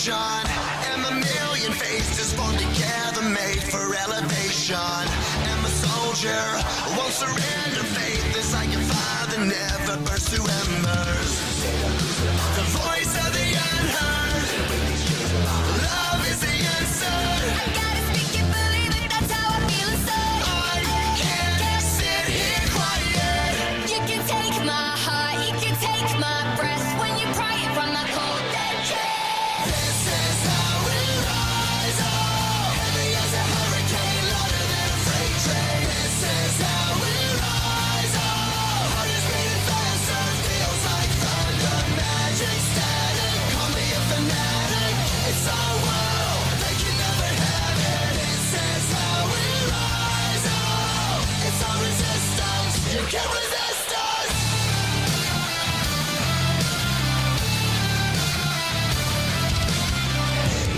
And the million faces formed together, made for elevation. And the soldier won't surrender faith. It's like a fire that never burns to embers. The voice of the unheard. Love is the answer. I gotta speak it, believe it, that's how I feel inside. I can't sit here quiet. You can take my heart, you can take my breath when you pry it from my cold dead chest. This is how we rise up. Heavy as a hurricane, louder than a freight train. This is how we rise up. Heart is beating faster, feels like thunder. Magic static, call me a fanatic. It's our world, they can never have it. This is how we rise up. It's our resistance, you can't resist us.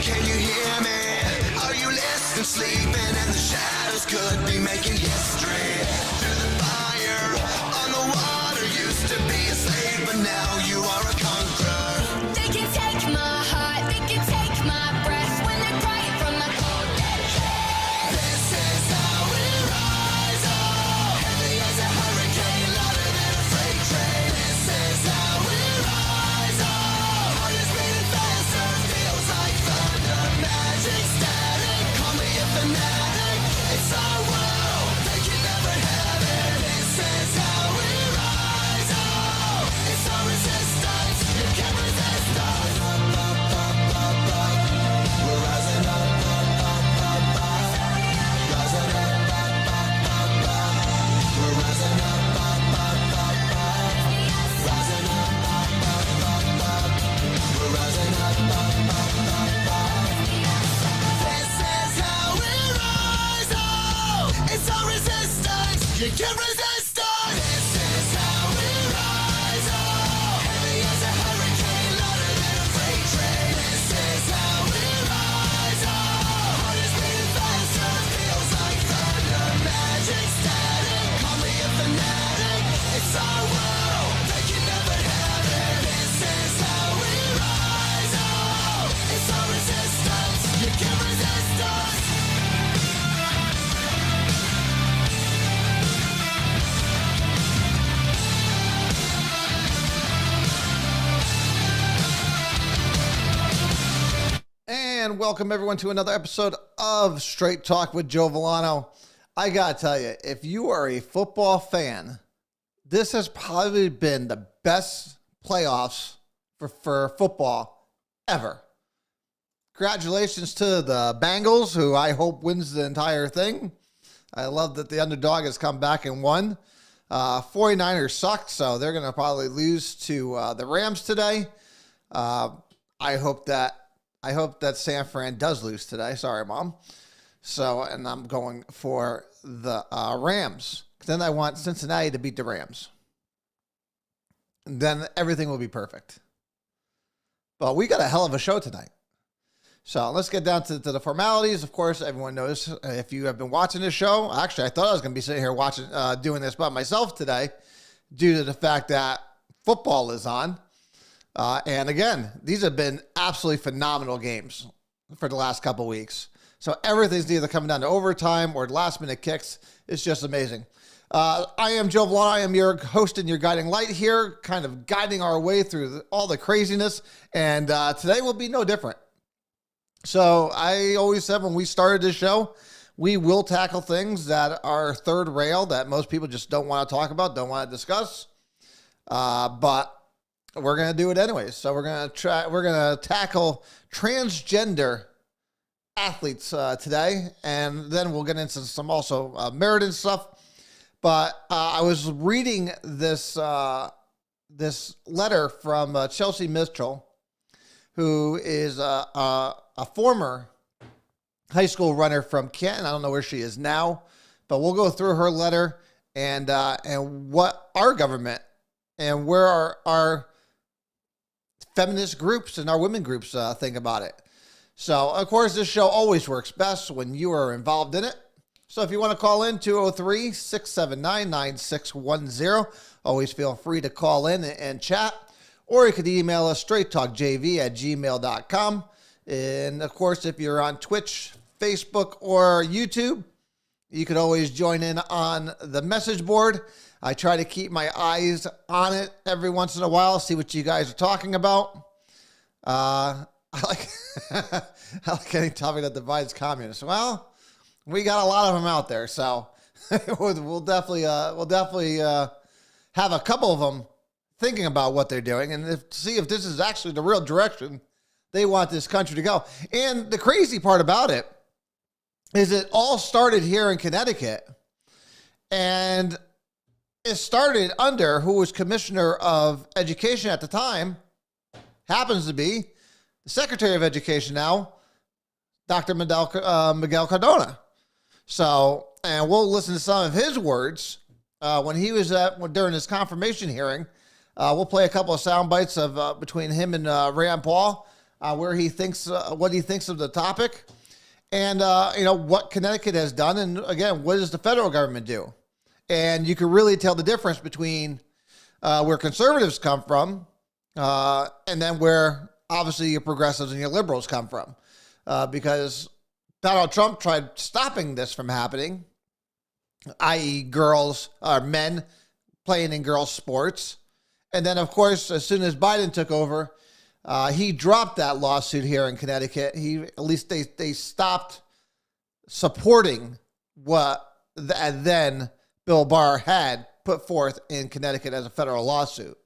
Can you hear me? Are you listening? Sleeping in the shadows could be making history. Through the fire, on the water, used to be a slave, but now you are a conqueror. They can take my heart, they can take my breath when they pry it from my cold dead chest. This is how we rise up. Heavy as a hurricane, louder than a freight train. This is how we rise up. Heart is beating faster, feels like thunder. Magic static, call me a fanatic. It's our world, they can never have And welcome everyone to another episode of Straight Talk with Joe Vollano. I gotta tell you, if you are a football fan, this has probably been the best playoffs for football ever. Congratulations to the Bengals, who I hope wins the entire thing. I love that the underdog has come back and won. 49ers sucked, so they're going to probably lose to the Rams today. I hope that San Fran does lose today. Sorry, Mom. So, and I'm going for the Rams. Then I want Cincinnati to beat the Rams. And then everything will be perfect. But we got a hell of a show tonight. So let's get down to the formalities. Of course, everyone knows if you have been watching this show. Actually, I thought I was going to be sitting here watching, doing this by myself today due to the fact that football is on. And again, these have been absolutely phenomenal games for the last couple weeks. So everything's either coming down to overtime or last minute kicks. It's just amazing. I am Joe Vollano. I am your host and your guiding light here, kind of guiding our way through all the craziness. And today will be no different. So I always said when we started this show, we will tackle things that are third rail that most people just don't want to talk about, don't want to discuss. But we're going to do it anyways. So we're going to tackle transgender athletes today, and then we'll get into some also Meriden stuff. But I was reading this letter from Chelsea Mitchell, who is a former high school runner from Canton. I don't know where she is now, but we'll go through her letter and what our government and where our feminist groups and our women groups think about it. So, of course, this show always works best when you are involved in it. So if you want to call in, 203-679-9610. Always feel free to call in and chat. Or you could email us straighttalkjv@gmail.com. And, of course, if you're on Twitch, Facebook, or YouTube, you could always join in on the message board. I try to keep my eyes on it every once in a while, see what you guys are talking about. I like any topic that divides communists. Well, we got a lot of them out there, so we'll definitely have a couple of them thinking about what they're doing and see if this is actually the real direction they want this country to go. And the crazy part about it is it all started here in Connecticut, and it started under who was Commissioner of Education at the time, happens to be the Secretary of Education now, Dr. Miguel Cardona. So, and we'll listen to some of his words when he was during his confirmation hearing. We'll play a couple of sound bites of between him and Rand Paul, where he thinks what he thinks of the topic, and what Connecticut has done, and again, what does the federal government do? And you can really tell the difference between where conservatives come from and then where obviously your progressives and your liberals come from, because Donald Trump tried stopping this from happening, i.e. girls or men playing in girls' sports. And then, of course, as soon as Biden took over, he dropped that lawsuit here in Connecticut. At least they stopped supporting what then Bill Barr had put forth in Connecticut as a federal lawsuit.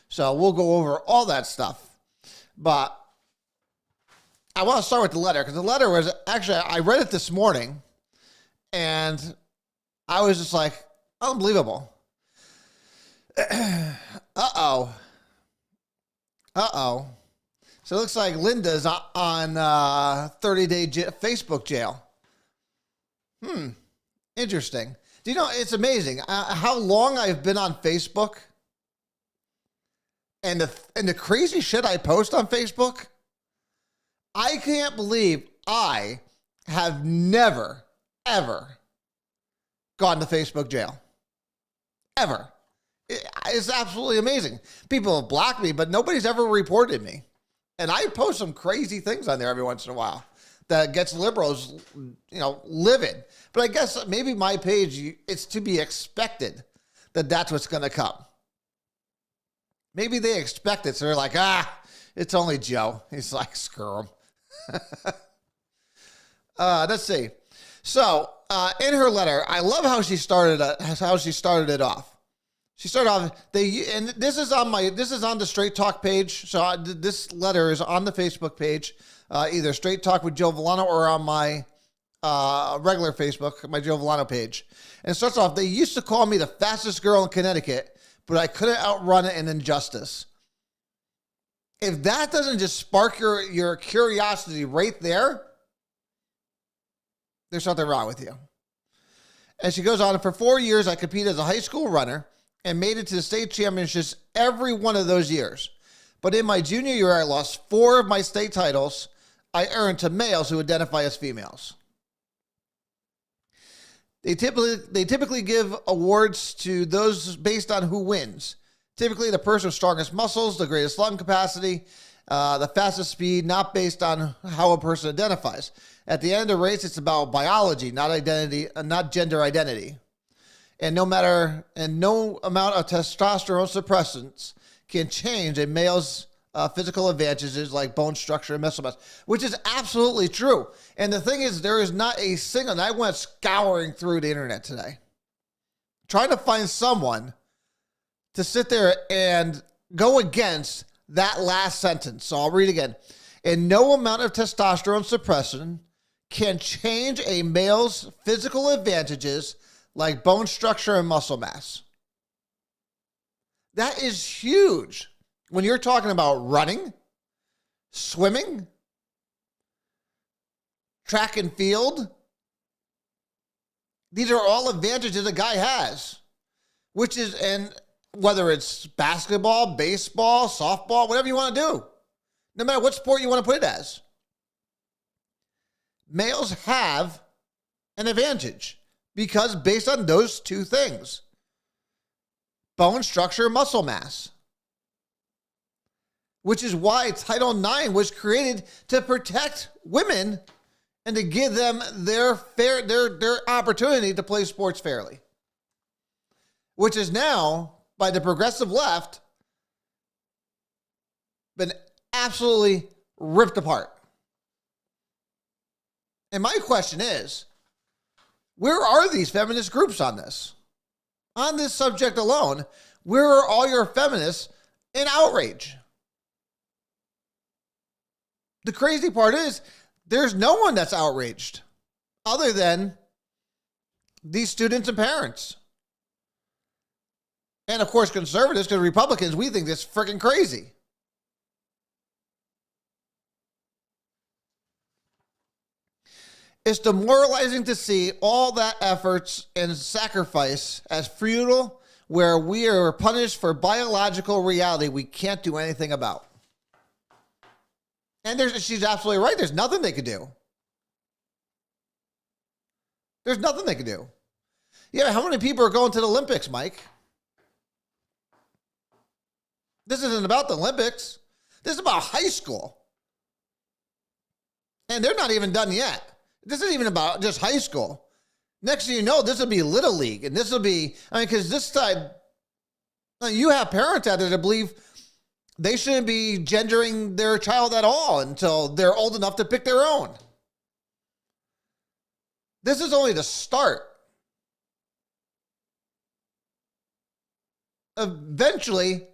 So we'll go over all that stuff. But I want to start with the letter, because the letter was actually, I read it this morning, and I was just like, unbelievable. Uh-oh. So it looks like Linda's on 30-day Facebook jail. Interesting. Do you know, it's amazing how long I've been on Facebook and the crazy shit I post on Facebook. I can't believe I have never, ever gone to Facebook jail. Ever. It's absolutely amazing. People have blocked me, but nobody's ever reported me. And I post some crazy things on there every once in a while that gets liberals, livid. But I guess maybe my page, it's to be expected that that's what's going to come. Maybe they expect it, so they're like, it's only Joe. He's like, screw him. Let's see. So, in her letter, I love how she started it off. She started off, and this is on the Straight Talk page. So this letter is on the Facebook page, either Straight Talk with Joe Vollano or on my regular Facebook, my Joe Vollano page. And it starts off, they used to call me the fastest girl in Connecticut, but I couldn't outrun an injustice. If that doesn't just spark your curiosity right there, there's something wrong with you. And she goes on, for 4 years, I competed as a high school runner and made it to the state championships every one of those years. But in my junior year, I lost 4 of my state titles I earned to males who identify as females. They typically give awards to those based on who wins. Typically, the person with strongest muscles, the greatest lung capacity, the fastest speed, not based on how a person identifies. At the end of the race, it's about biology, not identity, not gender identity. And no amount of testosterone suppressants can change a male's physical advantages like bone structure and muscle mass, which is absolutely true. And the thing is, there is not a single, and I went scouring through the internet today, trying to find someone to sit there and go against that last sentence. So I'll read again. And no amount of testosterone suppression can change a male's physical advantages like bone structure and muscle mass. That is huge when you're talking about running, swimming, track and field. These are all advantages a guy has, and whether it's basketball, baseball, softball, whatever you want to do, no matter what sport you want to put it as. Males have an advantage because based on those two things, bone structure, muscle mass, which is why Title IX was created to protect women and to give them their opportunity to play sports fairly, which is now, by the progressive left, been absolutely ripped apart. And my question is, where are these feminist groups on this? On this subject alone, where are all your feminists in outrage? The crazy part is, there's no one that's outraged other than these students and parents. And of course, conservatives, because Republicans, we think this is freaking crazy. It's demoralizing to see all that efforts and sacrifice as futile, where we are punished for biological reality we can't do anything about. And she's absolutely right. There's nothing they could do. There's nothing they could do. Yeah, how many people are going to the Olympics, Mike? This isn't about the Olympics. This is about high school. And they're not even done yet. This isn't even about just high school. Next thing you know, this will be Little League. And this will be, because this side, you have parents out there that believe they shouldn't be gendering their child at all until they're old enough to pick their own. This is only the start. Eventually,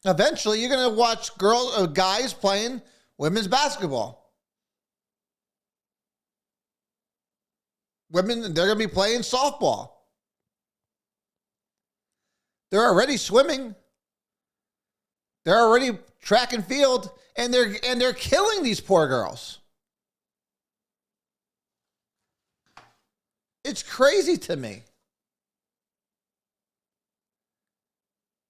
you're going to watch guys playing women's basketball. Women, they're going to be playing softball. They're already swimming. They're already track and field, and they're killing these poor girls. It's crazy to me.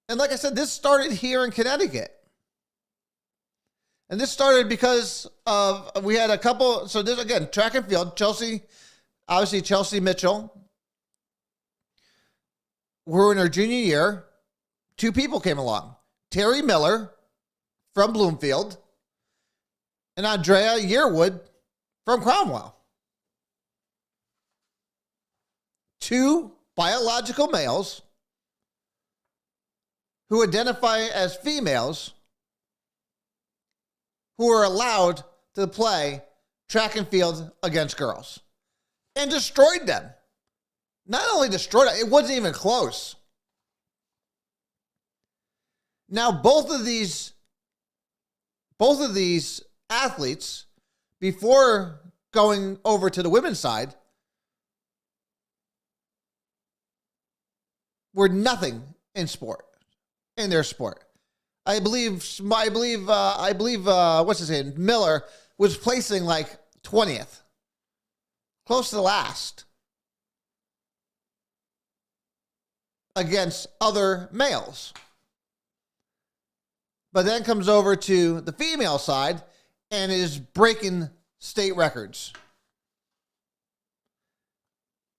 And like I said, this started here in Connecticut. And this started because we had a couple, so this again, track and field, Chelsea Mitchell, who were in her junior year, 2 people came along. Terry Miller from Bloomfield and Andrea Yearwood from Cromwell. 2 biological males who identify as females who are allowed to play track and field against girls and destroyed them. Not only destroyed it, it wasn't even close. Now, both of these athletes, before going over to the women's side, were nothing in their sport. I believe what's his name? Miller was placing like 20th, close to last, against other males. But then comes over to the female side and is breaking state records.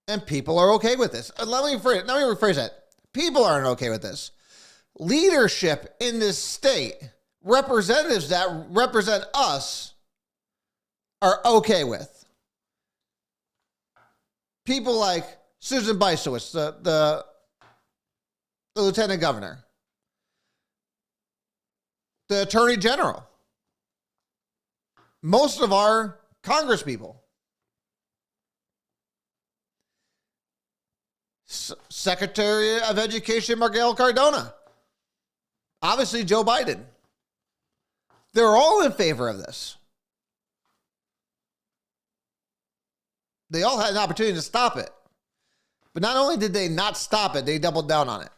And people are okay with this. Let me rephrase that. People aren't okay with this. Leadership in this state, representatives that represent us, are okay with. People like Susan Bysowitz, the lieutenant governor, the attorney general, most of our Congress people, Secretary of Education Miguel Cardona, obviously Joe Biden. They're all in favor of this. They all had an opportunity to stop it. But not only did they not stop it, they doubled down on it.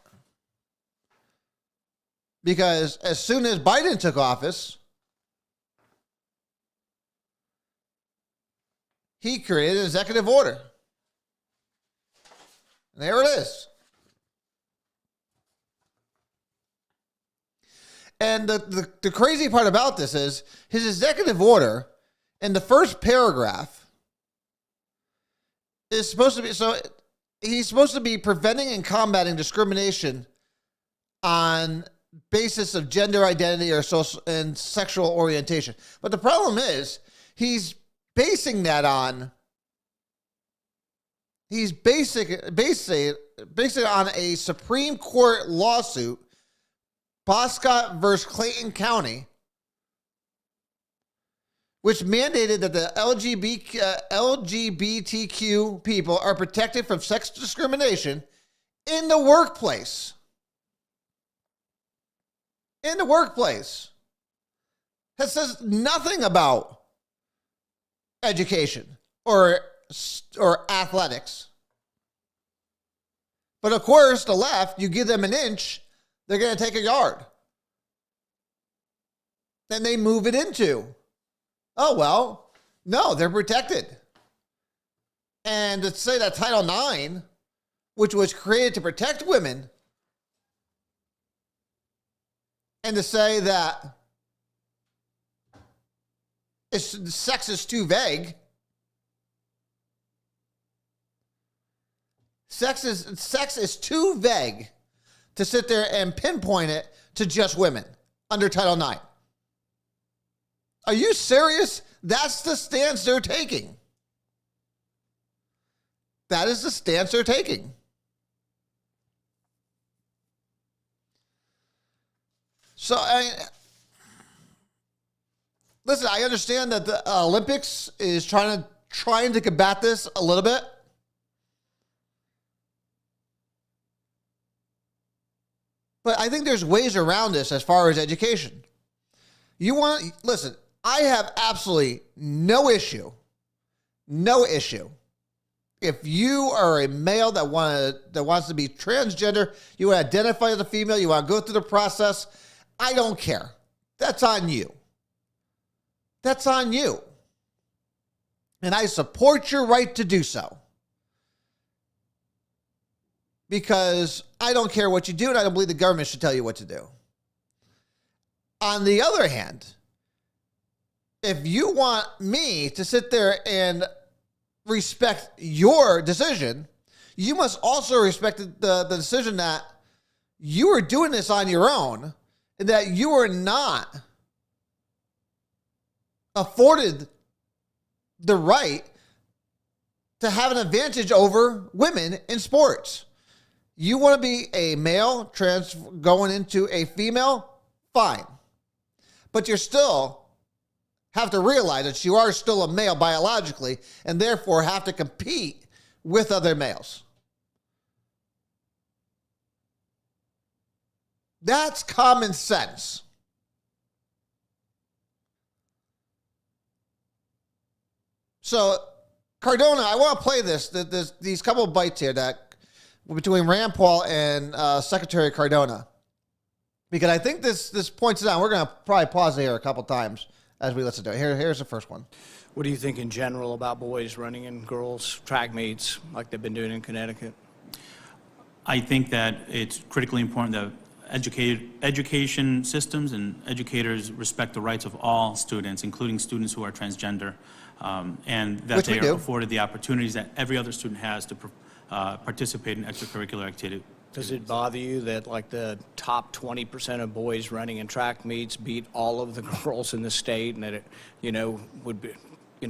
Because as soon as Biden took office, he created an executive order. And there it is. And the crazy part about this is his executive order in the first paragraph is supposed to be, so he's supposed to be preventing and combating discrimination on basis of gender identity or social and sexual orientation. But the problem is he's basing that on basing it on a Supreme Court lawsuit, Boscott versus Clayton County, which mandated that the LGBTQ people are protected from sex discrimination in the workplace. In the workplace. That says nothing about education or athletics. But of course, the left, you give them an inch, they're going to take a yard. Then they move it into, oh, well, no, they're protected. And to say that Title IX, which was created to protect women, and to say that sex is too vague, sex is too vague to sit there and pinpoint it to just women under Title IX. Are you serious? That's the stance they're taking. That is the stance they're taking. So, listen, I understand that the Olympics is trying to combat this a little bit. But I think there's ways around this as far as education. Listen, I have absolutely no issue. If you are a male that wants to be transgender, you want to identify as a female, you want to go through the process, I don't care. That's on you. That's on you. And I support your right to do so. Because I don't care what you do, and I don't believe the government should tell you what to do. On the other hand, if you want me to sit there and respect your decision, you must also respect the decision that you are doing this on your own, and that you are not afforded the right to have an advantage over women in sports. You want to be a male going into a female? Fine. But you're still have to realize that you are still a male biologically and therefore have to compete with other males. That's common sense. So, Cardona, I want to play these couple of bites here that between Rand Paul and Secretary Cardona, because I think this points it out. We're going to probably pause here a couple times as we listen to it. Here's the first one. What do you think in general about boys running in girls' track meets like they've been doing in Connecticut? I think that it's critically important that education systems and educators respect the rights of all students, including students who are transgender, and that Which they we are do. afforded the opportunities that every other student has to participate in extracurricular activity. Does it bother you that like the top 20% of boys running in track meets beat all of the girls in the state, and that it, would be,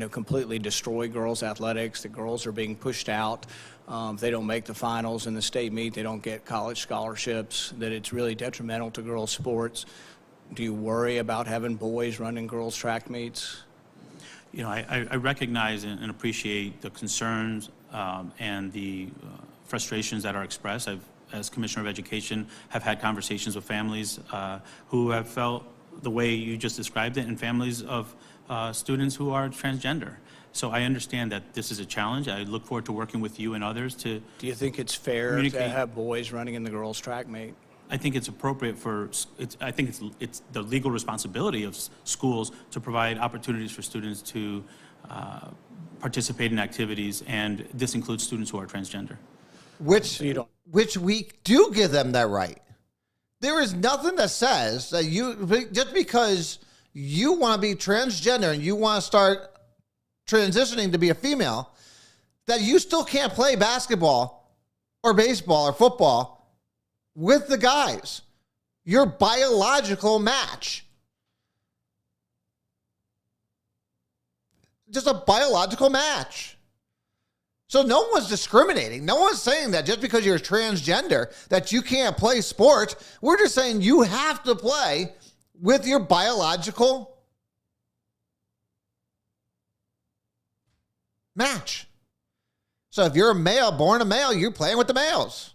completely destroy girls' athletics? The girls are being pushed out. If they don't make the finals in the state meet, they don't get college scholarships, that it's really detrimental to girls' sports. Do you worry about having boys running girls' track meets? I recognize and appreciate the concerns and the frustrations that are expressed. As Commissioner of Education, have had conversations with families who have felt the way you just described it, and families of students who are transgender. So I understand that this is a challenge. I look forward to working with you and others to. Do you think it's fair to have boys running in the girls' track meet? I think it's appropriate I think it's the legal responsibility of schools to provide opportunities for students to participate in activities, and this includes students who are transgender. Which we do give them that right. There is nothing that says that just because you want to be transgender and you want to start transitioning to be a female, that you still can't play basketball or baseball or football with the guys. Your biological match. Just a biological match. So no one's discriminating. No one's saying that just because you're transgender that you can't play sports. We're just saying you have to play with your biological match. So if you're a male, born a male, you're playing with the males.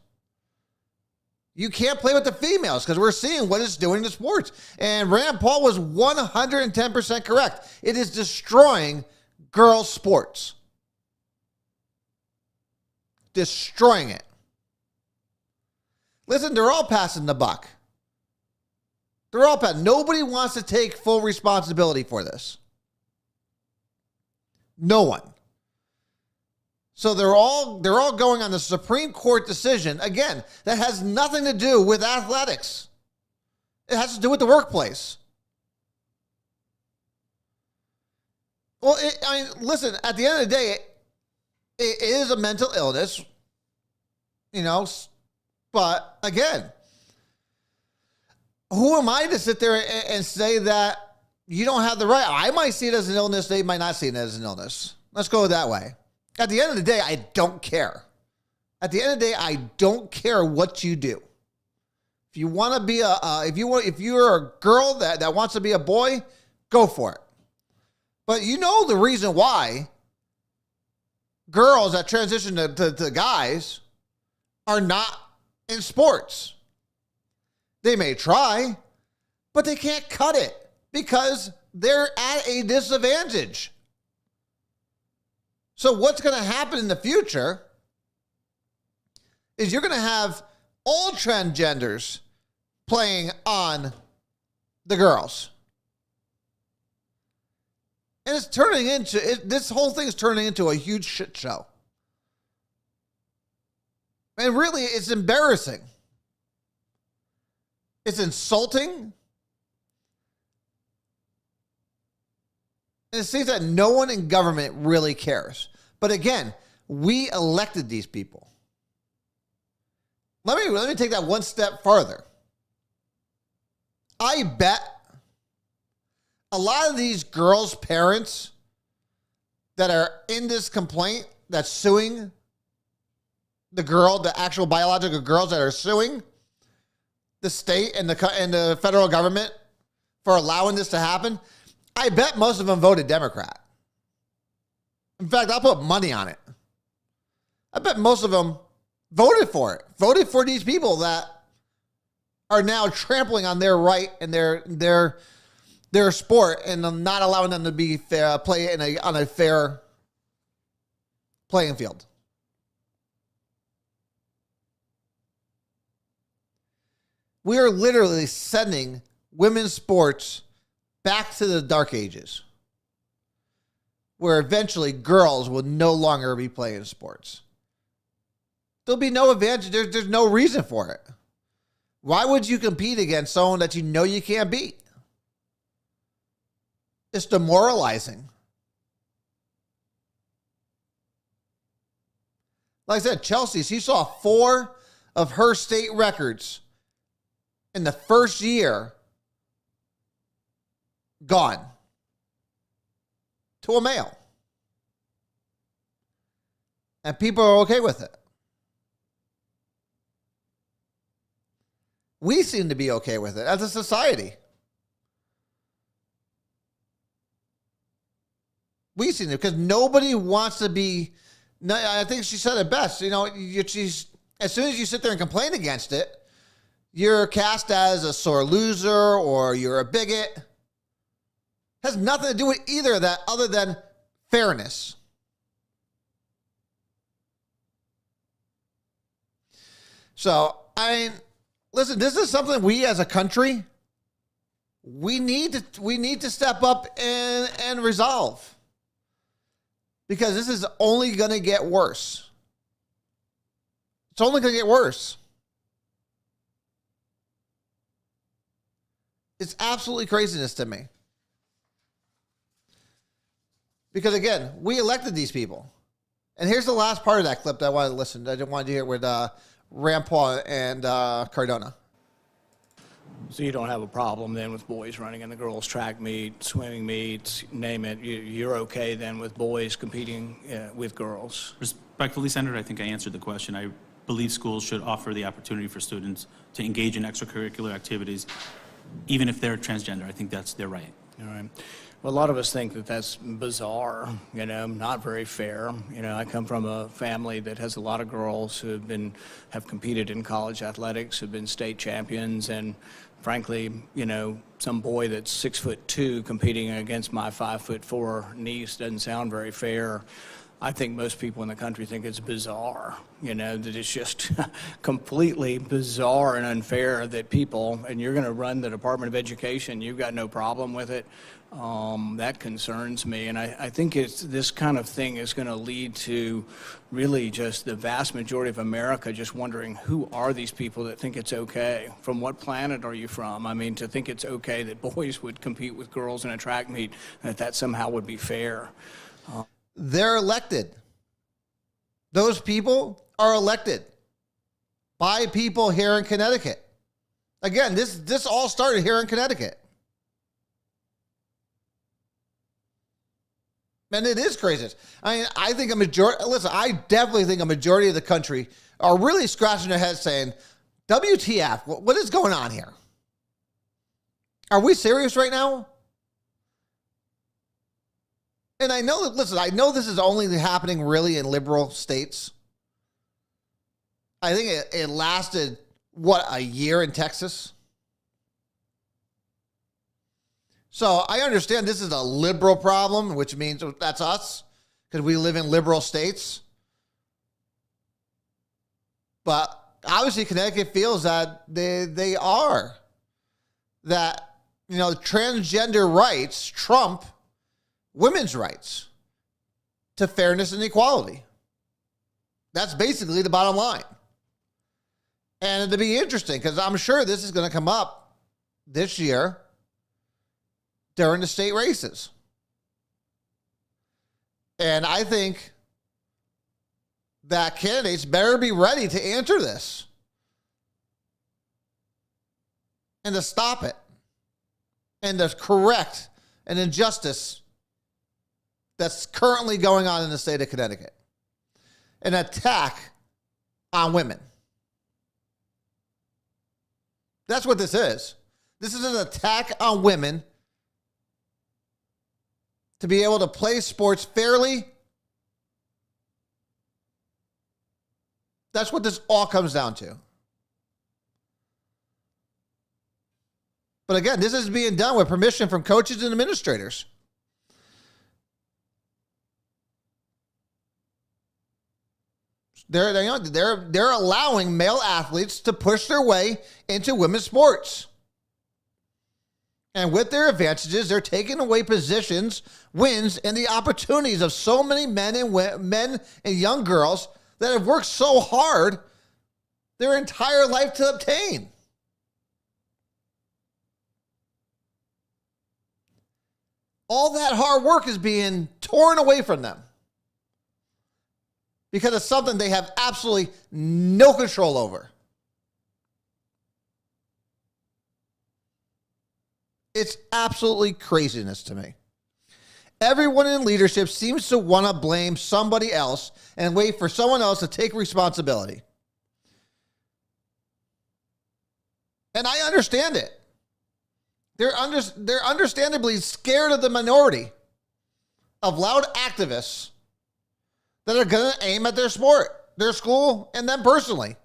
You can't play with the females because we're seeing what it's doing to sports. And Rand Paul was 110% correct. It is destroying girls' sports. Destroying it. Listen, they're all passing the buck. They're all passing. Nobody wants to take full responsibility for this. No one. So they're all going on the Supreme Court decision, again, that has nothing to do with athletics. It has to do with the workplace. Well, listen, at the end of the day, it is a mental illness, but again, who am I to sit there and say that you don't have the right? I might see it as an illness. They might not see it as an illness. Let's go that way. At the end of the day, I don't care. At the end of the day, I don't care what you do. If you want to be if you're a girl that wants to be a boy, go for it. But you know the reason why girls that transition to guys are not in sports. They may try, but they can't cut it because they're at a disadvantage. So what's going to happen in the future is you're going to have all transgenders playing on the girls. And it's turning into, this whole thing is turning into a huge shit show. And really, it's embarrassing. It's insulting. And it seems that no one in government really cares. But again, we elected these people. Let me take that one step farther. I bet a lot of these girls' parents that are in this complaint that's suing the actual biological girls that are suing the state and the federal government for allowing this to happen, I bet most of them voted Democrat. In fact, I'll put money on it. I bet most of them voted for it. Voted for these people that are now trampling on their right and their sport and not allowing them to be fair, play on a fair playing field. We are literally sending women's sports back to the dark ages, where eventually girls will no longer be playing sports. There'll be no advantage. There's no reason for it. Why would you compete against someone that you know you can't beat? It's demoralizing. Like I said, Chelsea, she saw 4 of her state records in the first year gone to a male. And people are okay with it. We seem to be okay with it as a society. We seem to, because nobody wants to be, I think she said it best, she's, as soon as you sit there and complain against it, you're cast as a sore loser or you're a bigot. Has nothing to do with either of that other than fairness. So, listen, this is something we as a country, we need to step up and resolve. Because this is only going to get worse. It's only going to get worse. It's absolutely craziness to me. Because again, we elected these people. And here's the last part of that clip that I wanted to listen to. I didn't want to hear it with Rampau and Cardona. So you don't have a problem then with boys running in the girls' track meet, swimming meets, name it. You're okay then with boys competing with girls? Respectfully, Senator, I think I answered the question. I believe schools should offer the opportunity for students to engage in extracurricular activities, even if they're transgender. I think that's their right. All right. Well, a lot of us think that that's bizarre, not very fair. I come from a family that has a lot of girls who have competed in college athletics, have been state champions, and frankly, some boy that's 6'2" competing against my 5'4" niece doesn't sound very fair. I think most people in the country think it's bizarre, that it's just completely bizarre and unfair that people, and you're going to run the Department of Education, you've got no problem with it. That concerns me, and I think this kind of thing is going to lead to really just the vast majority of America just wondering, who are these people that think it's okay? From what planet are you from? I mean, to think it's okay that boys would compete with girls in a track meet, and that somehow would be fair. They're elected. Those people are elected by people here in Connecticut. Again, this all started here in Connecticut. And it is crazy. I think I definitely think a majority of the country are really scratching their heads saying, WTF, what is going on here? Are we serious right now? And I know this is only happening really in liberal states. I think it lasted, a year in Texas? So I understand this is a liberal problem, which means that's us, because we live in liberal states. But obviously Connecticut feels that they are. That, transgender rights trump women's rights to fairness and equality. That's basically the bottom line. And it'll be interesting, because I'm sure this is going to come up this year during the state races. And I think that candidates better be ready to answer this and to stop it and to correct an injustice that's currently going on in the state of Connecticut. An attack on women. That's what this is. This is an attack on women to be able to play sports fairly. That's what this all comes down to. But again, this is being done with permission from coaches and administrators. They're allowing male athletes to push their way into women's sports. And with their advantages, they're taking away positions, wins, and the opportunities of so many men and young girls that have worked so hard their entire life to obtain. All that hard work is being torn away from them because it's something they have absolutely no control over. It's absolutely craziness to me. Everyone in leadership seems to want to blame somebody else and wait for someone else to take responsibility. And I understand it. They're understandably scared of the minority of loud activists that are going to aim at their sport, their school, and them personally.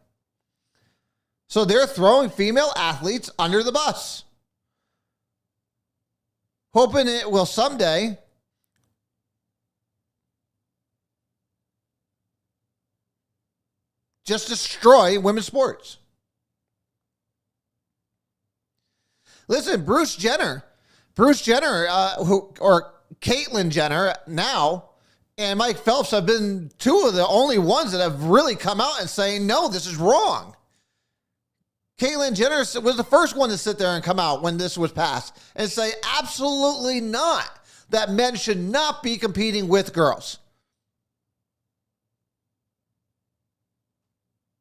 So they're throwing female athletes under the bus, hoping it will someday just destroy women's sports. Listen, Bruce Jenner, or Caitlyn Jenner now, and Mike Phelps have been two of the only ones that have really come out and saying, no, this is wrong. Caitlyn Jenner was the first one to sit there and come out when this was passed and say, absolutely not, that men should not be competing with girls.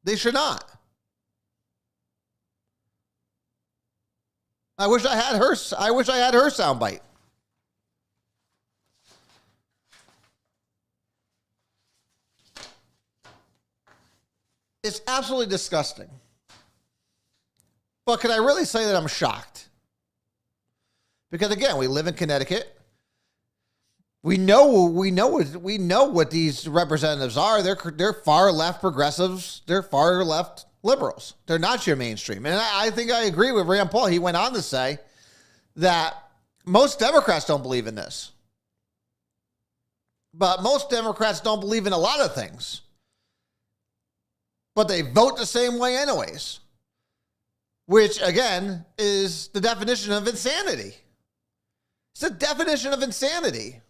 They should not. I wish I had her soundbite. It's absolutely disgusting. But can I really say that I'm shocked? Because again, we live in Connecticut. We know what these representatives are. They're far left progressives. They're far left liberals. They're not your mainstream. And I think I agree with Rand Paul. He went on to say that most Democrats don't believe in this. But most Democrats don't believe in a lot of things. But they vote the same way anyways. Which, again, is the definition of insanity. It's the definition of insanity.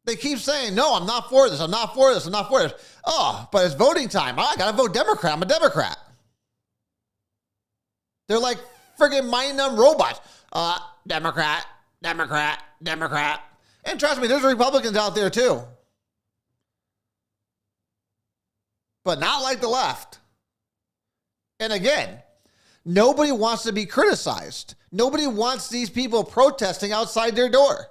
They keep saying, no, I'm not for this, I'm not for this, I'm not for this. Oh, but it's voting time. I got to vote Democrat. I'm a Democrat. They're like friggin' mind-numb robots. Democrat, Democrat, Democrat. And trust me, there's Republicans out there too. But not like the left. And again, nobody wants to be criticized. Nobody wants these people protesting outside their door.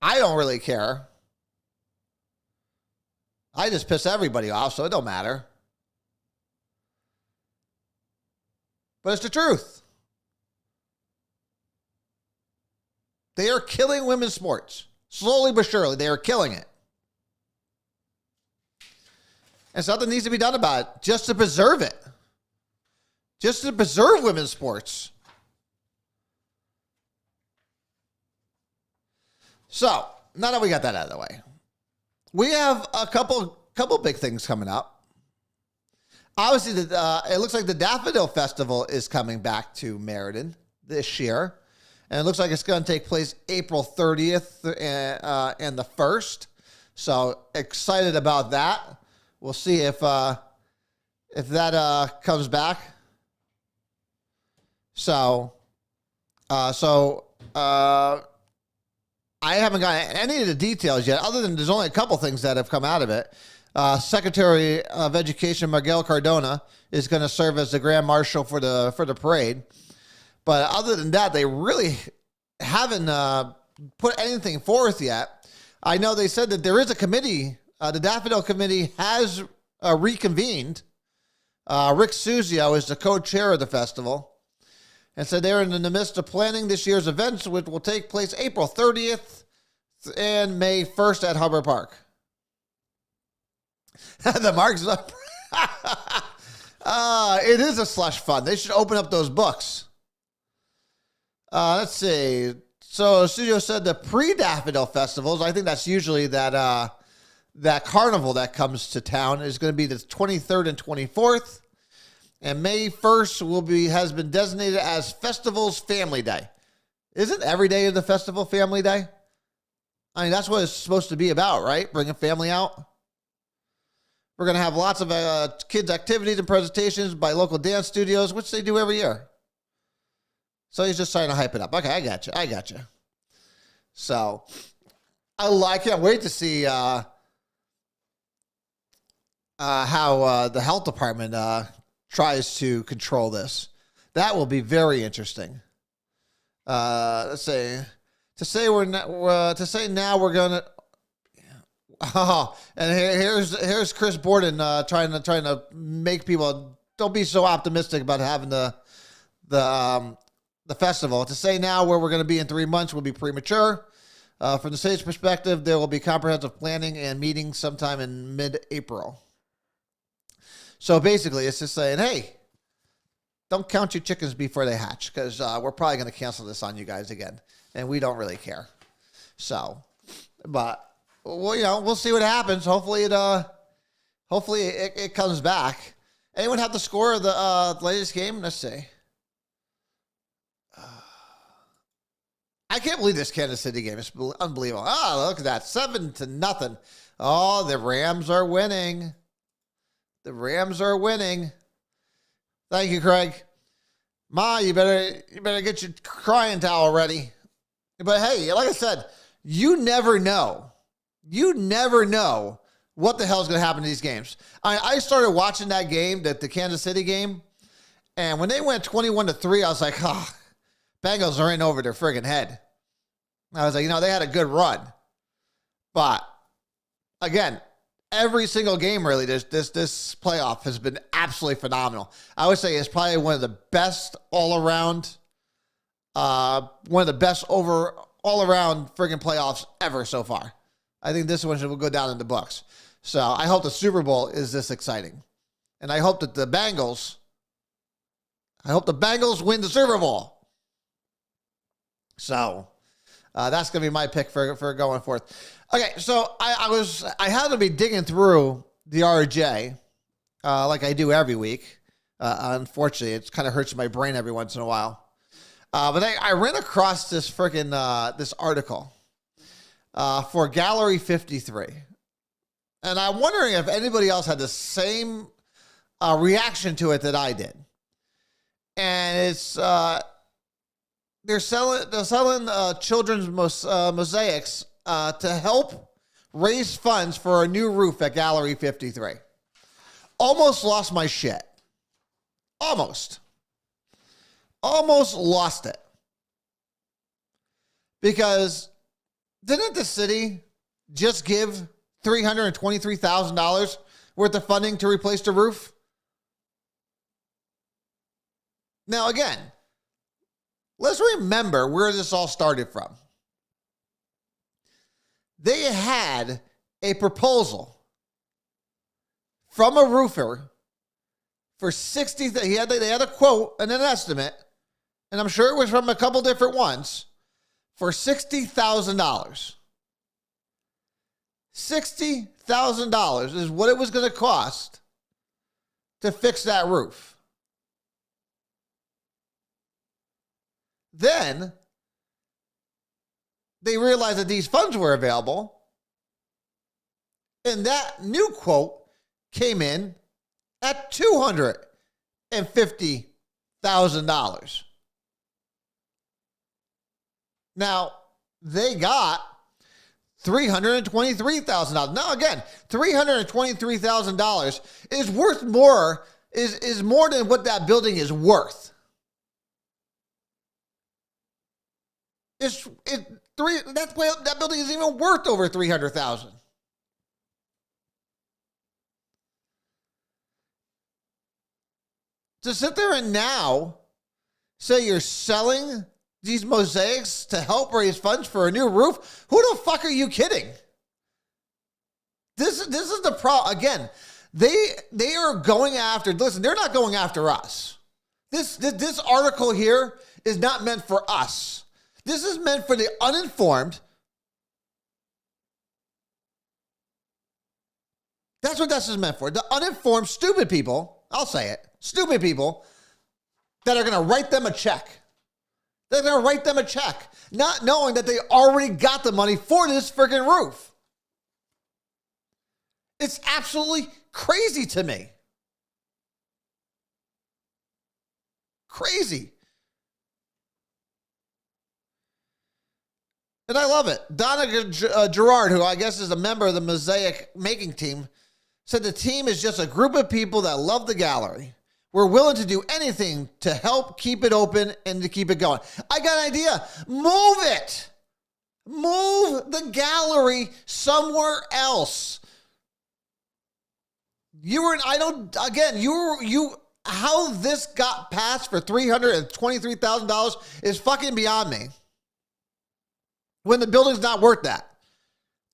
I don't really care. I just piss everybody off, so it don't matter. But it's the truth. They are killing women's sports. Slowly but surely, they are killing it. And something needs to be done about it just to preserve it. Just to preserve women's sports. So, now that we got that out of the way, we have a couple big things coming up. Obviously, it looks like the Daffodil Festival is coming back to Meriden this year. And it looks like it's going to take place April 30th and the 1st. So, excited about that. We'll see if that comes back. So I haven't got any of the details yet, other than there's only a couple things that have come out of it. Secretary of Education Miguel Cardona is going to serve as the Grand Marshal for the parade. But other than that, they really haven't put anything forth yet. I know they said that there is a committee. The Daffodil Committee has reconvened. Rick Suzio is the co-chair of the festival. and said they're in the midst of planning this year's events, which will take place April 30th and May 1st at Hubbard Park. The Marks up. It is a slush fund. They should open up those books. Let's see. So Studio said the pre-Daffodil festivals, I think that's usually that carnival that comes to town, is going to be the 23rd and 24th. And May 1st has been designated as Festivals Family Day. Isn't every day of the festival Family Day? I mean, that's what it's supposed to be about, right? Bring a family out. We're going to have lots of kids' activities and presentations by local dance studios, which they do every year. So he's just trying to hype it up. Okay, I got you. So I can't wait to see how the health department tries to control this. That will be very interesting. Let's say now we're gonna. Oh, and here's Chris Borden trying to make people don't be so optimistic about having the festival. To say now where we're going to be in 3 months will be premature. From the state's perspective, there will be comprehensive planning and meetings sometime in mid-April. So basically, it's just saying, hey, don't count your chickens before they hatch, because we're probably going to cancel this on you guys again, and we don't really care. So, but. Well, we'll see what happens. Hopefully it comes back. Anyone have the score of the latest game? Let's see. I can't believe this Kansas City game. It's unbelievable. Oh, look at that. 7-0. Oh, the Rams are winning. The Rams are winning. Thank you, Craig. Ma, you better get your crying towel ready. But hey, like I said, you never know. You never know what the hell is going to happen to these games. I started watching that game, the Kansas City game, and when they went 21-3, I was like, Bengals are in over their friggin' head. I was like, they had a good run. But, again, every single game, really, this playoff has been absolutely phenomenal. I would say it's probably one of the best all-around all-around friggin' playoffs ever so far. I think this one will go down in the books. So I hope the Super Bowl is this exciting. And I hope that the Bengals win the Super Bowl. So that's going to be my pick for going forth. Okay, so I had to be digging through the RJ like I do every week. Unfortunately, it kind of hurts my brain every once in a while. But I ran across this this article. For Gallery 53. And I'm wondering if anybody else had the same reaction to it that I did. And it's they're selling children's mosaics to help raise funds for a new roof at Gallery 53. Almost lost my shit. Almost lost it. Because didn't the city just give $323,000 worth of funding to replace the roof? Now, again, let's remember where this all started from. They had a proposal from a roofer for they had a quote and an estimate, and I'm sure it was from a couple different ones, for $60,000. $60,000 is what it was going to cost to fix that roof. Then they realized that these funds were available, and that new quote came in at $250,000. Now, they got $323,000. Now, again, $323,000 is worth more, is more than what that building is worth. That building is even worth over $300,000. To sit there and now say you're selling these mosaics to help raise funds for a new roof? Who the fuck are you kidding? This is the problem. Again, they are going after, listen, they're not going after us. This article here is not meant for us. This is meant for the uninformed. That's what this is meant for. The uninformed, stupid people, I'll say it, stupid people that are going to write them a check. They're going to write them a check, not knowing that they already got the money for this freaking roof. It's absolutely crazy to me. Crazy. And I love it. Donna Gerard, who I guess is a member of the mosaic making team, said the team is just a group of people that love the gallery. We're willing to do anything to help keep it open and to keep it going. I got an idea. Move it. Move the gallery somewhere else. How this got passed for $323,000 is fucking beyond me. When the building's not worth that.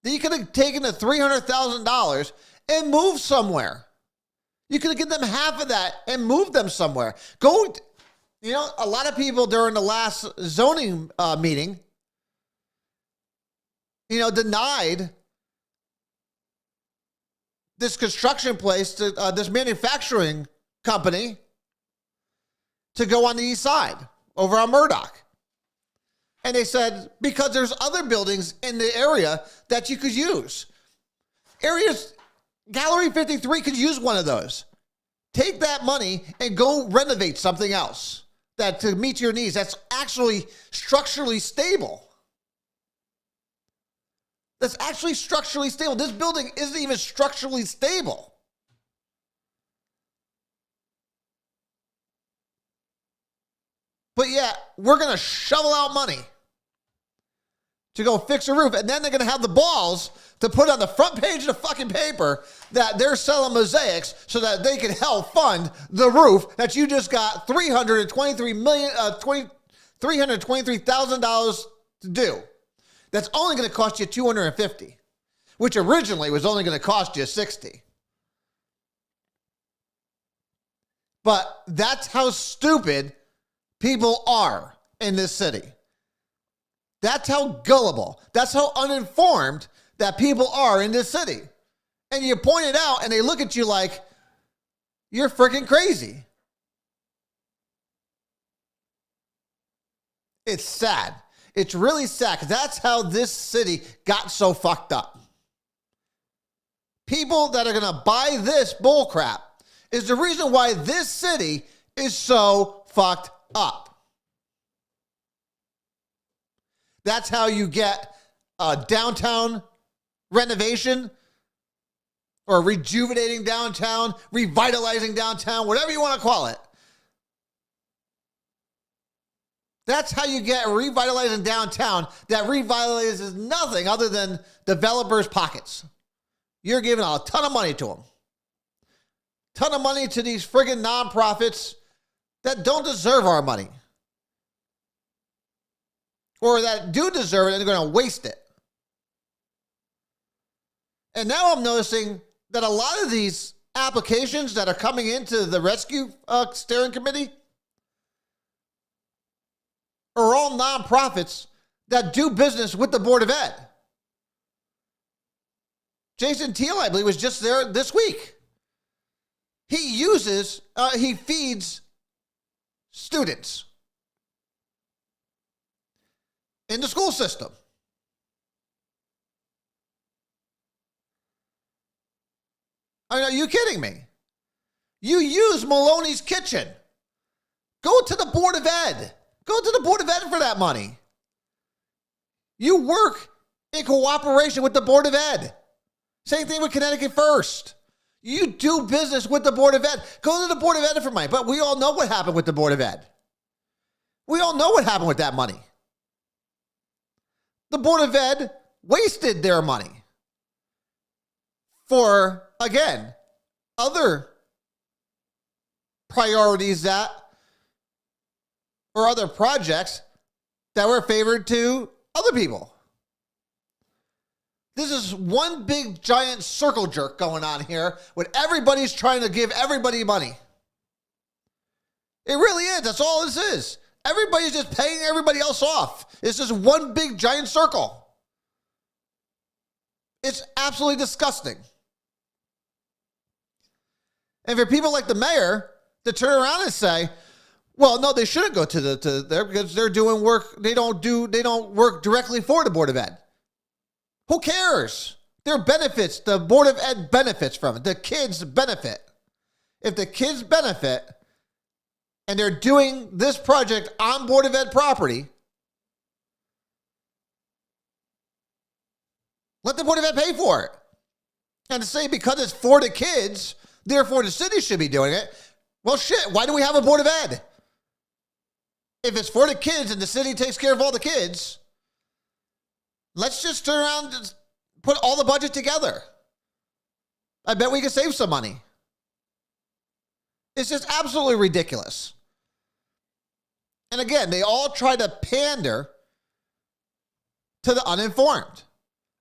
You could have taken the $300,000 and moved somewhere. You could have given them half of that and moved them somewhere. A lot of people during the last zoning meeting, denied this construction place, to this manufacturing company, to go on the east side over on Murdoch. And they said, because there's other buildings in the area that you could use. Gallery 53 could use one of those. Take that money and go renovate something else to meet your needs. That's actually structurally stable. That's actually structurally stable. This building isn't even structurally stable. But yeah, we're going to shovel out money to go fix a roof. And then they're going to have the balls to put on the front page of the fucking paper that they're selling mosaics so that they can help fund the roof that you just got $323,000 to do. That's only going to cost you $250,000, which originally was only going to cost you $60,000. But that's how stupid people are in this city. That's how gullible, that's how uninformed that people are in this city. And you point it out and they look at you like you're freaking crazy. It's sad. It's really sad because that's how this city got so fucked up. People that are going to buy this bullcrap is the reason why this city is so fucked up. That's how you get a downtown renovation or rejuvenating downtown, revitalizing downtown, whatever you want to call it. That's how you get revitalizing downtown that revitalizes nothing other than developers' pockets. You're giving a ton of money to them. Ton of money to these friggin' nonprofits that don't deserve our money. Or that do deserve it and they're going to waste it. And now I'm noticing that a lot of these applications that are coming into the rescue steering committee are all nonprofits that do business with the Board of Ed. Jason Teal, I believe, was just there this week. He feeds students in the school system. Are you kidding me? You use Maloney's Kitchen. Go to the Board of Ed. Go to the Board of Ed for that money. You work in cooperation with the Board of Ed. Same thing with Connecticut First. You do business with the Board of Ed. Go to the Board of Ed for money. But we all know what happened with the Board of Ed. We all know what happened with that money. The Board of Ed wasted their money for, again, other priorities that or other projects that were favored to other people. This is one big giant circle jerk going on here with everybody's trying to give everybody money. It really is. That's all this is. Everybody's just paying everybody else off. It's just one big giant circle. It's absolutely disgusting. And for people like the mayor to turn around and say, well, no, they shouldn't go to there because they're doing work. They don't work directly for the Board of Ed. Who cares? Their benefits, the Board of Ed benefits from it. The kids benefit. If the kids benefit and they're doing this project on Board of Ed property, let the Board of Ed pay for it. And to say because it's for the kids, therefore the city should be doing it. Well, shit, why do we have a Board of Ed? If it's for the kids and the city takes care of all the kids, let's just turn around and put all the budget together. I bet we could save some money. It's just absolutely ridiculous. And again, they all try to pander to the uninformed.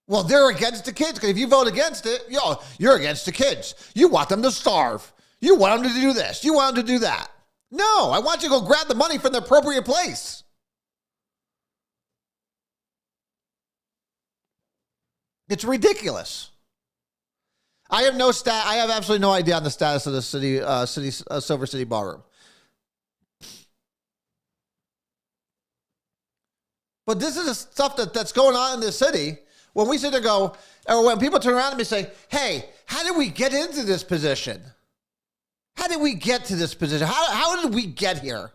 Well, they're against the kids because if you vote against it, you're against the kids. You want them to starve. You want them to do this. You want them to do that. No, I want you to go grab the money from the appropriate place. It's ridiculous. I have absolutely no idea on the status of the Silver City Ballroom. But this is the stuff that's going on in the city. When we sit there or when people turn around to me and say, hey, how did we get into this position? How did we get to this position? How did we get here?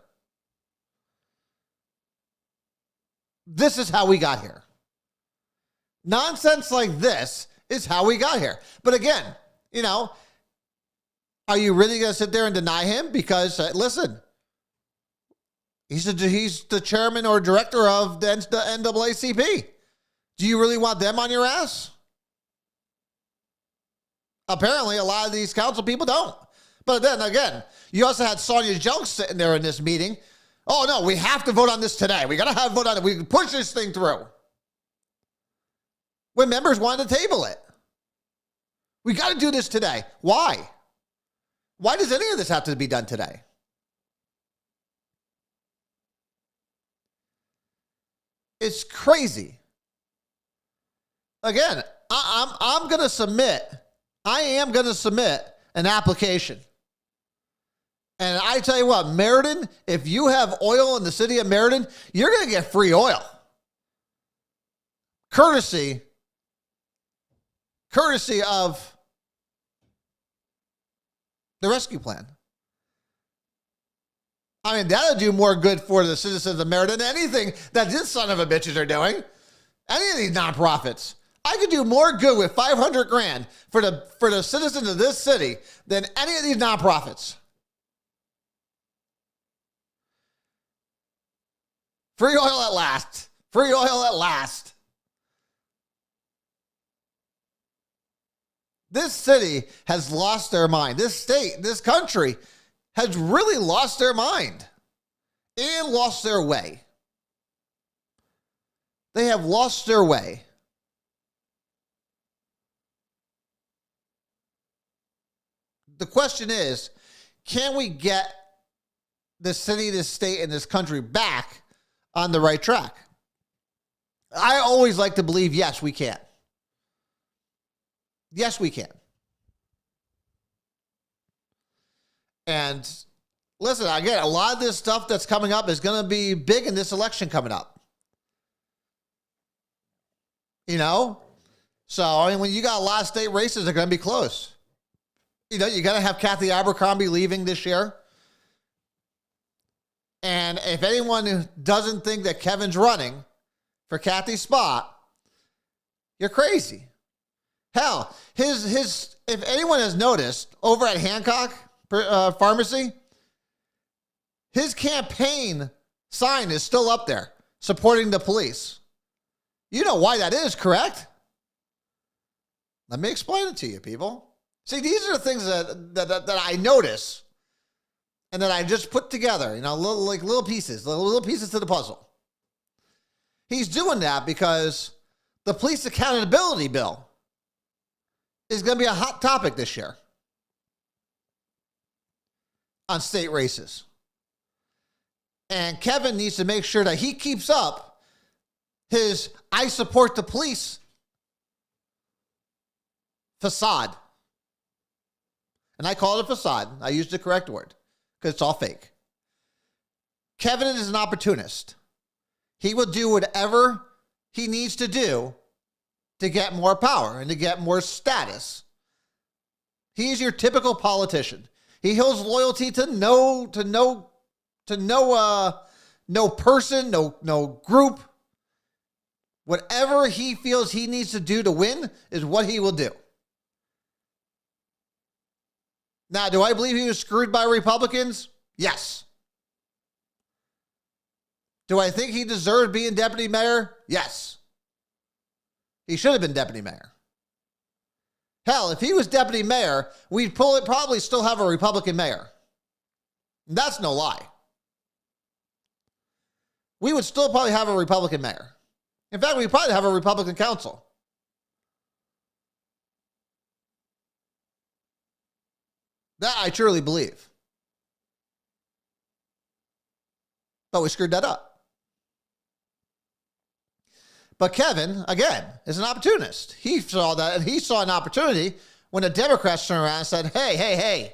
This is how we got here. Nonsense like this is how we got here. But again, are you really going to sit there and deny him? Because, listen, he's the chairman or director of the NAACP. Do you really want them on your ass? Apparently, a lot of these council people don't. But then again, you also had Sonia Jelks sitting there in this meeting. Oh, no, we have to vote on this today. We got to have a vote on it. We can push this thing through. When members wanted to table it. We got to do this today. Why? Why does any of this have to be done today? It's crazy. Again, I'm going to submit. I am going to submit an application. And I tell you what, Meriden, if you have oil in the city of Meriden, you're going to get free oil. Courtesy of the rescue plan. I mean, that'll do more good for the citizens of Meriden than anything that these son of a bitches are doing. Any of these nonprofits. I could do more good with $500,000 for the citizens of this city than any of these nonprofits. Free oil at last. Free oil at last. This city has lost their mind. This state, this country has really lost their mind and lost their way. They have lost their way. The question is, can we get the city, this state, and this country back on the right track? I always like to believe, yes, we can. Yes, we can. And listen, again, a lot of this stuff that's coming up is going to be big in this election coming up. So, I mean, when you got a lot of state races, they're going to be close. You got to have Kathy Abercrombie leaving this year. And if anyone doesn't think that Kevin's running for Kathy's spot, you're crazy. Hell, if anyone has noticed, over at Hancock Pharmacy, his campaign sign is still up there, supporting the police. You know why that is, correct? Let me explain it to you, people. See, these are the things that I notice and that I just put together, little pieces to the puzzle. He's doing that because the police accountability bill is going to be a hot topic this year on state races. And Kevin needs to make sure that he keeps up his I support the police facade. And I call it a facade. I used the correct word because it's all fake. Kevin is an opportunist. He will do whatever he needs to do to get more power and to get more status. He's your typical politician. He holds loyalty to no person, no group. Whatever he feels he needs to do to win is what he will do. Now, do I believe he was screwed by Republicans? Yes. Do I think he deserved being deputy mayor? Yes. He should have been deputy mayor. Hell, if he was deputy mayor, we'd probably still have a Republican mayor. That's no lie. We would still probably have a Republican mayor. In fact, we'd probably have a Republican council. That I truly believe. But we screwed that up. But Kevin, again, is an opportunist. He saw that, and he saw an opportunity when the Democrats turned around and said, hey,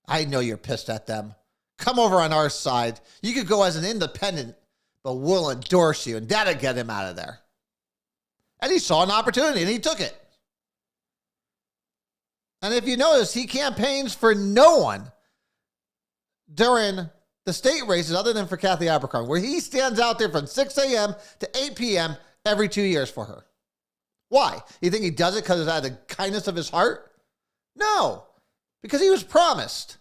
I know you're pissed at them. Come over on our side. You could go as an independent, but we'll endorse you, and that'll get him out of there. And he saw an opportunity, and he took it. And if you notice, he campaigns for no one during the state races other than for Kathy Abercrombie, where he stands out there from 6 a.m. to 8 p.m. every 2 years for her. Why? You think he does it because it's out of the kindness of his heart? No, because he was promised,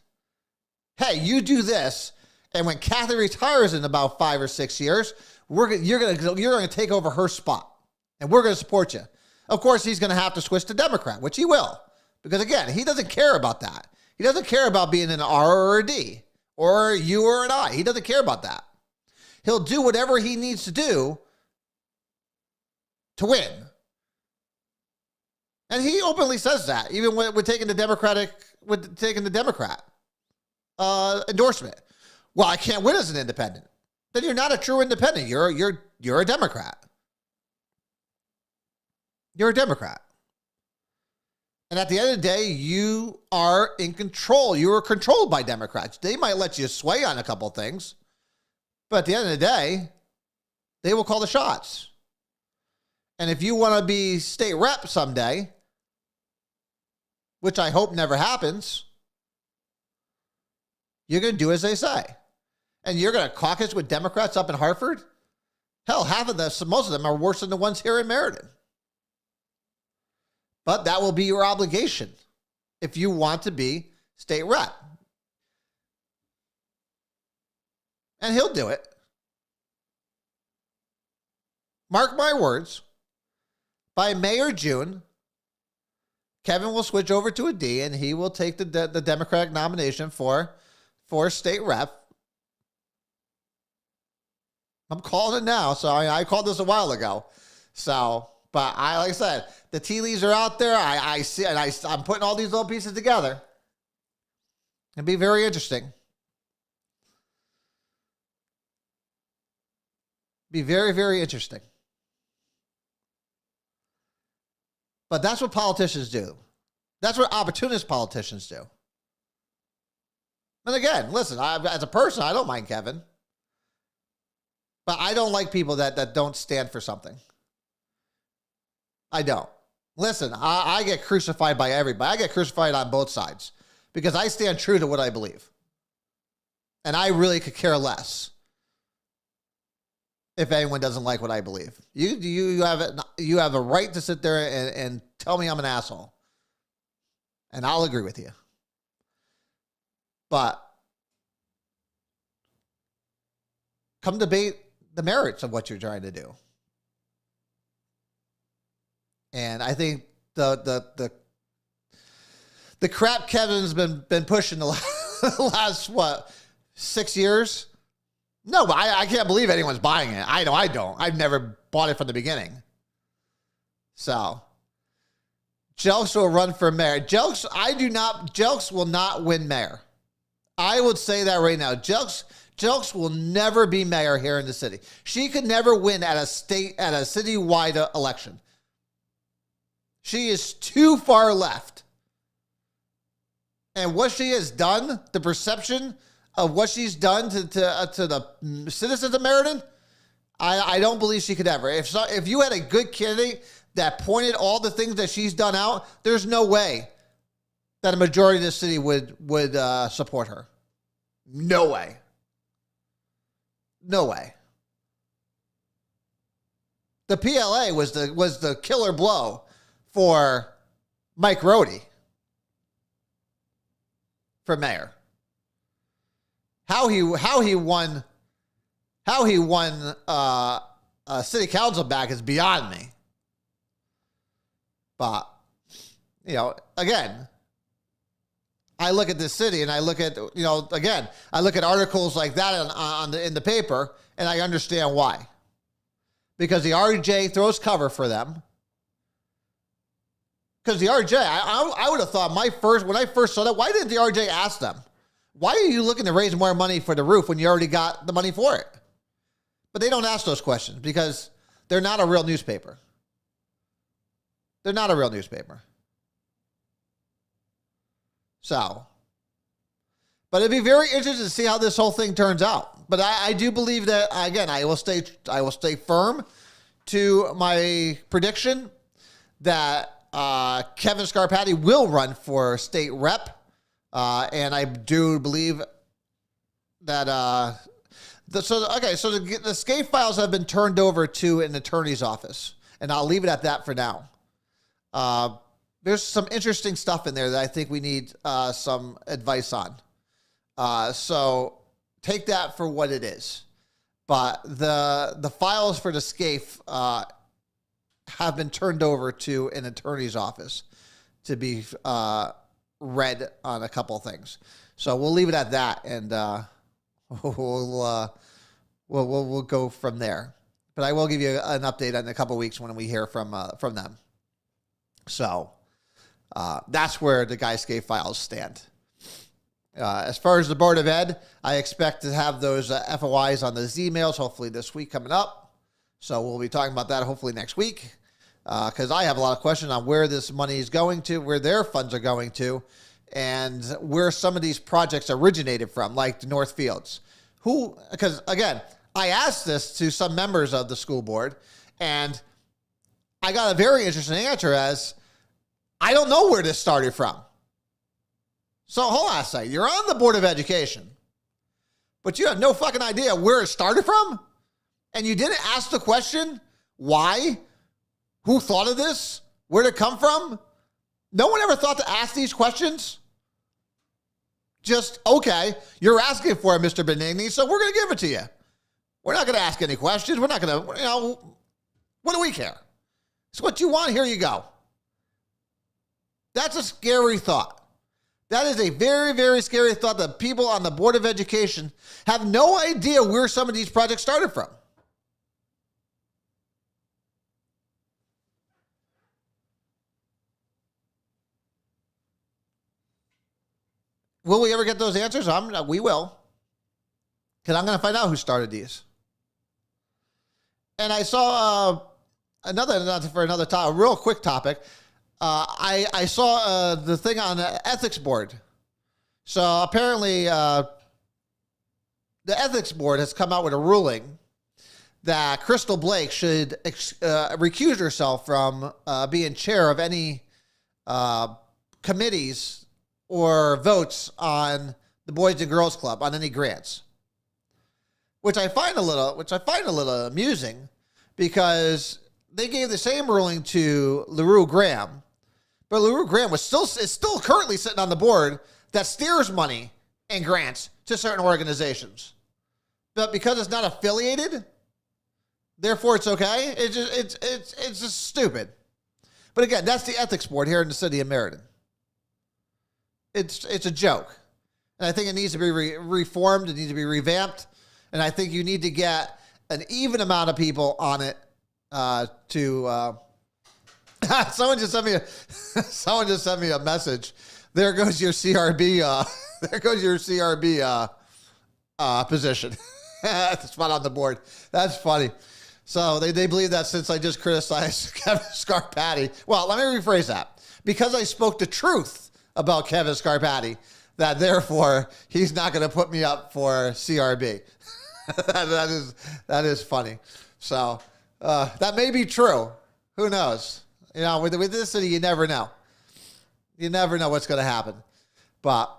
hey, you do this, and when Kathy retires in about 5 or 6 years, you're going to take over her spot, and we're going to support you. Of course, he's going to have to switch to Democrat, which he will, because again, he doesn't care about that. He doesn't care about being an R or a D, or you or an I. He doesn't care about that. He'll do whatever he needs to do to win. And he openly says that, even with taking the Democrat endorsement. Well, I can't win as an independent. Then you're not a true independent. You're a Democrat. You're a Democrat. And at the end of the day, you are in control. You are controlled by Democrats. They might let you sway on a couple things, but at the end of the day, they will call the shots. And if you want to be state rep someday, which I hope never happens, you're going to do as they say. And you're going to caucus with Democrats up in Hartford? Hell, most of them are worse than the ones here in Meriden. But that will be your obligation if you want to be state rep. And he'll do it. Mark my words, by May or June, Kevin will switch over to a D and he will take the Democratic nomination for state rep. I'm calling it now. So I called this a while ago. So, but like I said, the tea leaves are out there. I see, and I'm putting all these little pieces together. It'll be very interesting. Be very, very interesting. But that's what politicians do. That's what opportunist politicians do. And again, listen, as a person, I don't mind Kevin. But I don't like people that don't stand for something. I don't. Listen, I get crucified by everybody. I get crucified on both sides because I stand true to what I believe. And I really could care less if anyone doesn't like what I believe. You have a right to sit there and tell me I'm an asshole. And I'll agree with you. But come debate the merits of what you're trying to do. And I think the crap Kevin's been pushing the last, 6 years? No, but I can't believe anyone's buying it. I know I don't. I've never bought it from the beginning. So, Jelks will run for mayor. Jelks will not win mayor. I would say that right now. Jelks will never be mayor here in the city. She could never win at a citywide election. She is too far left. And what she has done, the perception of what she's done to the citizens of Meriden, I don't believe she could ever. If you had a good candidate that pointed all the things that she's done out, there's no way that a majority of the city would support her. No way. No way. The PLA was the killer blow for Mike Rohde for mayor. How he won city council back is beyond me. But again, I look at this city and I look at I look at articles like that in the paper, and I understand why. Because the RJ throws cover for them. Because the RJ, I would have thought when I first saw that, why didn't the RJ ask them? Why are you looking to raise more money for the roof when you already got the money for it? But they don't ask those questions because they're not a real newspaper. They're not a real newspaper. So, but it'd be very interesting to see how this whole thing turns out. But I do believe that, again, I will stay firm to my prediction that Kevin Scarpati will run for state rep. And I do believe that the SCAFE files have been turned over to an attorney's office, and I'll leave it at that for now. There's some interesting stuff in there that I think we need some advice on. So take that for what it is. But the files for the SCAFE have been turned over to an attorney's office to be read on a couple of things. So we'll leave it at that, and we'll go from there. But I will give you an update in a couple of weeks when we hear from them. So that's where the Guy SCAFE files stand. As far as the Board of Ed, I expect to have those FOIs on those emails hopefully this week coming up. So we'll be talking about that hopefully next week. Because I have a lot of questions on where this money is going to, where their funds are going to, and where some of these projects originated from, like the North Fields. Because again, I asked this to some members of the school board, and I got a very interesting answer as, I don't know where this started from. So hold on a second. You're on the Board of Education, but you have no fucking idea where it started from? And you didn't ask the question, why? Who thought of this? Where did it come from? No one ever thought to ask these questions. Just, okay, you're asking for it, Mr. Benigni, so we're going to give it to you. We're not going to ask any questions. We're not going to, what do we care? It's what you want. Here you go. That's a scary thought. That is a very, very scary thought that people on the Board of Education have no idea where some of these projects started from. Will we ever get those answers? We will. Because I'm going to find out who started these. And I saw a real quick topic. I saw the thing on the ethics board. So apparently the ethics board has come out with a ruling that Crystal Blake should recuse herself from being chair of any committees or votes on the Boys and Girls Club on any grants, which I find a little amusing, because they gave the same ruling to LaRue Graham, but LaRue Graham is still currently sitting on the board that steers money and grants to certain organizations, but because it's not affiliated, therefore it's okay. It's just stupid. But again, that's the ethics board here in the city of Meriden. It's a joke. And I think it needs to be reformed. It needs to be revamped. And I think you need to get an even amount of people on it someone just sent me a message. There goes your CRB. There goes your CRB position. Spot on the board. That's funny. So they believe that since I just criticized Kevin Scarpati. Well, let me rephrase that. Because I spoke the truth about Kevin Scarpati, that therefore he's not going to put me up for CRB. that is funny. So that may be true. Who knows? You know, with this city, you never know. You never know what's going to happen. But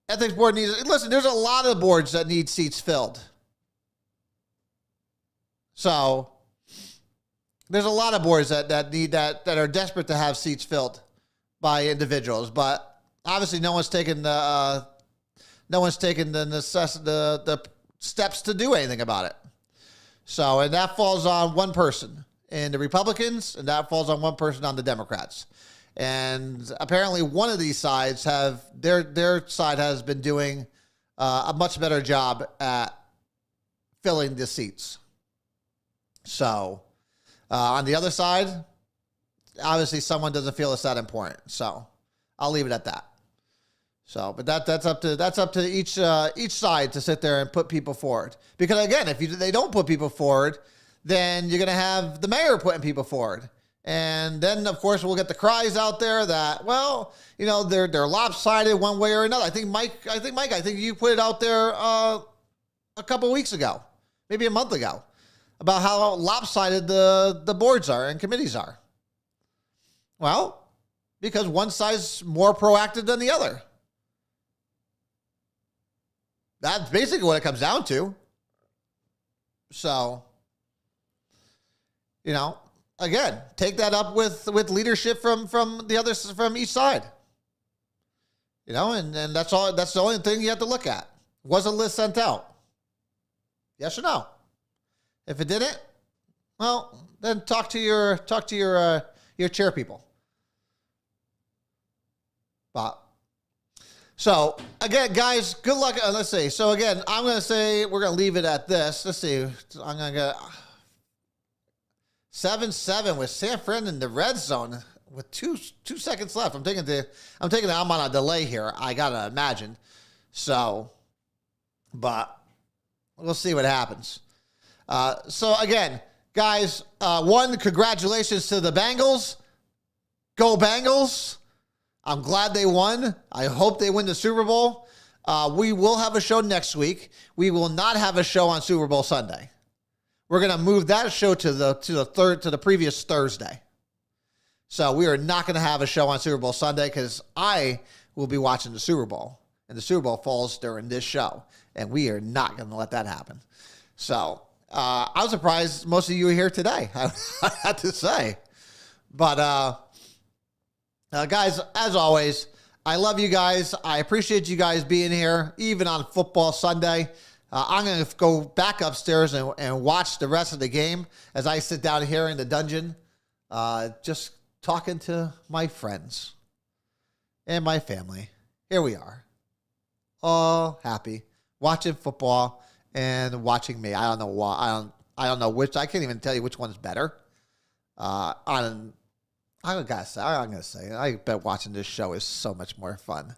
ethics board needs. Listen, there's a lot of boards that need seats filled. So there's a lot of boards that need that are desperate to have seats filled by individuals, but obviously no one's taken the steps to do anything about it. So, and that falls on one person in the Republicans, and that falls on one person on the Democrats. And apparently one of these sides their side has been doing a much better job at filling the seats. So, on the other side, obviously someone doesn't feel it's that important. So, I'll leave it at that. So, but that's up to each side to sit there and put people forward. Because again, if they don't put people forward, then you're going to have the mayor putting people forward. And then, of course, we'll get the cries out there that, well, you know, they're lopsided one way or another. I think Mike, you put it out there a couple weeks ago, maybe a month ago, about how lopsided the boards are and committees are. Well, because one side's more proactive than the other. That's basically what it comes down to. So, you know, again, take that up with leadership from each side. You know, and that's all. That's the only thing you have to look at. Was a list sent out? Yes or no? If it didn't, well, then talk to your chair people. But so again, guys, good luck. Let's see. So again, I'm going to say we're going to leave it at this. Let's see. I'm going to get 7-7 with San Fran in the red zone with two seconds left. I'm taking I'm on a delay here. I gotta imagine. So, but we'll see what happens. So again, guys, congratulations to the Bengals. Go Bengals. I'm glad they won. I hope they win the Super Bowl. We will have a show next week. We will not have a show on Super Bowl Sunday. We're going to move that show to the previous Thursday. So we are not going to have a show on Super Bowl Sunday because I will be watching the Super Bowl. And the Super Bowl falls during this show. And we are not going to let that happen. So I was surprised most of you are here today, I have to say. But guys, as always, I love you guys. I appreciate you guys being here, even on Football Sunday. I'm going to go back upstairs and watch the rest of the game as I sit down here in the dungeon, just talking to my friends and my family. Here we are, all happy, watching football and watching me. I don't know why. I don't know which. I can't even tell you which one's better. I'm gonna say. I bet watching this show is so much more fun.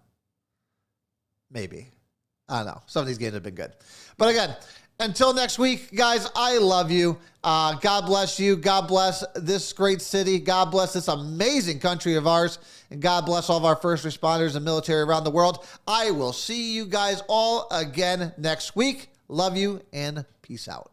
Maybe. I don't know. Some of these games have been good. But again, until next week, guys, I love you. God bless you. God bless this great city. God bless this amazing country of ours. And God bless all of our first responders and military around the world. I will see you guys all again next week. Love you and peace out.